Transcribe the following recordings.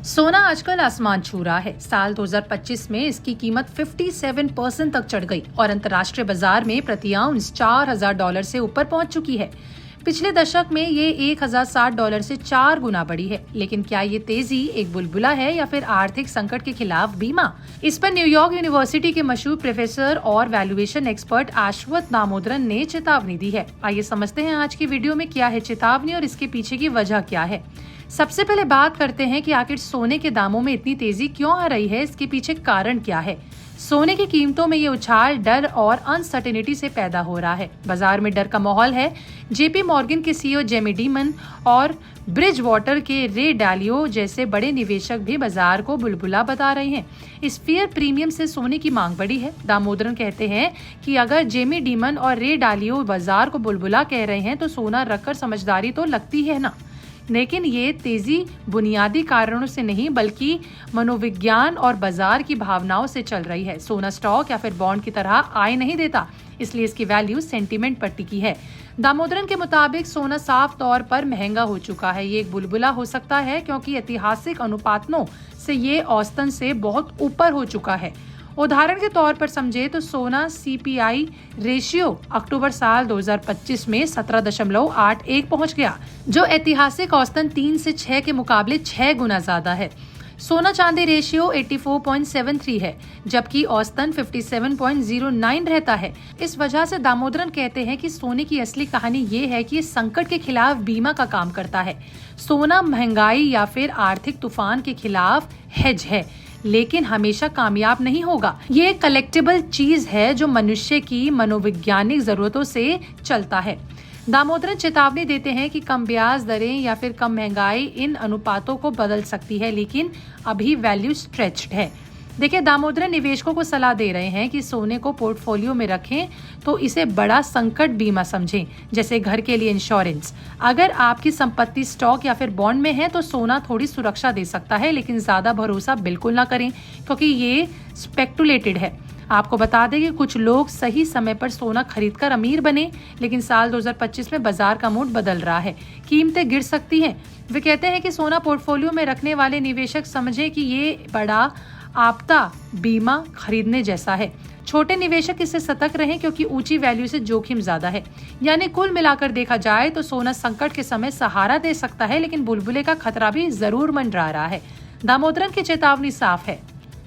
सोना आजकल आसमान छू रहा है। साल 2025 में इसकी कीमत 57% तक चढ़ गई और अंतर्राष्ट्रीय बाजार में प्रति आउंस $4,000 से ऊपर पहुंच चुकी है। पिछले दशक में ये $1,060 से 4 गुना बढ़ी है। लेकिन क्या ये तेजी एक बुलबुला है या फिर आर्थिक संकट के खिलाफ बीमा? इस पर न्यूयॉर्क यूनिवर्सिटी के मशहूर प्रोफेसर और वैल्यूएशन एक्सपर्ट अश्वथ दामोदरन ने चेतावनी दी है। आइए समझते हैं आज की वीडियो में क्या है चेतावनी और इसके पीछे की वजह क्या है। सबसे पहले बात करते हैं कि आखिर सोने के दामों में इतनी तेजी क्यों आ रही है, इसके पीछे कारण क्या है। सोने की कीमतों में ये उछाल डर और अनसर्टेनिटी से पैदा हो रहा है। बाजार में डर का माहौल है। जेपी मॉर्गन के सीईओ जेमी डिमन और ब्रिज वाटर के रे डालियो जैसे बड़े निवेशक भी बाजार को बुलबुला बता रहे हैं। इस फियर प्रीमियम से सोने की मांग बढ़ी है। दामोदरन कहते हैं कि अगर जेमी डिमन और रे डालियो बाजार को बुलबुला कह रहे हैं तो सोना रखकर समझदारी तो लगती है ना। लेकिन ये तेजी बुनियादी कारणों से नहीं बल्कि मनोविज्ञान और बाजार की भावनाओं से चल रही है। सोना स्टॉक या फिर बॉन्ड की तरह आय नहीं देता, इसलिए इसकी वैल्यू सेंटीमेंट पर टिकी है। दामोदरन के मुताबिक सोना साफ तौर पर महंगा हो चुका है। ये एक बुलबुला हो सकता है क्योंकि ऐतिहासिक अनुपातों से ये औसतन से बहुत ऊपर हो चुका है। उदाहरण के तौर पर समझे तो सोना सीपीआई रेशियो अक्टूबर साल 2025 में 17.81 पहुंच गया, जो ऐतिहासिक औसतन 3 से 6 के मुकाबले 6 गुना ज्यादा है। सोना चांदी रेशियो 84.73 है, जबकि औसतन 57.09 रहता है। इस वजह से दामोदरन कहते हैं कि सोने की असली कहानी ये है कि संकट के खिलाफ बीमा का काम करता है। सोना महंगाई या फिर आर्थिक तूफान के खिलाफ हेज है, लेकिन हमेशा कामयाब नहीं होगा। ये एक कलेक्टिबल चीज है जो मनुष्य की मनोवैज्ञानिक जरूरतों से चलता है। दामोदरन चेतावनी देते हैं कि कम ब्याज दरें या फिर कम महंगाई इन अनुपातों को बदल सकती है, लेकिन अभी वैल्यू स्ट्रेच्ड है। देखिए, दामोदरन निवेशकों को सलाह दे रहे हैं कि सोने को पोर्टफोलियो में रखें तो इसे बड़ा संकट बीमा समझें, जैसे घर के लिए इंश्योरेंस। अगर आपकी संपत्ति स्टॉक या फिर बॉन्ड में है तो सोना थोड़ी सुरक्षा दे सकता है, लेकिन ज्यादा भरोसा बिल्कुल ना करें क्योंकि ये स्पेकुलेटेड है। आपको बता दें कि कुछ लोग सही समय पर सोना खरीदकर अमीर बने, लेकिन साल 2025 में बाजार का मूड बदल रहा है। कीमतें गिर सकती हैं। वे कहते हैं कि सोना पोर्टफोलियो में रखने वाले निवेशक समझें कि ये बड़ा आपदा बीमा खरीदने जैसा है। छोटे निवेशक इससे सतर्क रहें क्योंकि ऊंची वैल्यू से जोखिम ज्यादा है। यानी कुल मिलाकर देखा जाए तो सोना संकट के समय सहारा दे सकता है, लेकिन बुलबुले का खतरा भी जरूर मंडरा रहा है। दामोदरन की चेतावनी साफ है।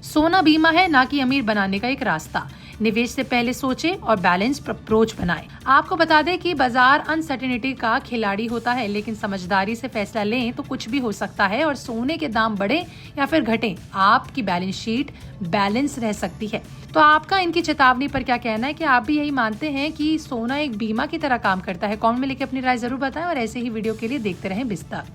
सोना बीमा है, ना कि अमीर बनाने का एक रास्ता। निवेश से पहले सोचें और बैलेंस्ड अप्रोच बनाएं। आपको बता दें कि बाजार अनसर्टेनिटी का खिलाड़ी होता है, लेकिन समझदारी से फैसला लें तो कुछ भी हो सकता है और सोने के दाम बढ़े या फिर घटें, आपकी बैलेंस शीट बैलेंस रह सकती है। तो आपका इनकी चेतावनी पर क्या कहना है? कि आप भी यही मानते हैं कि सोना एक बीमा की तरह काम करता है? कमेंट में लिखकर अपनी राय जरूर बताएं और ऐसे ही वीडियो के लिए देखते रहें विस्तार।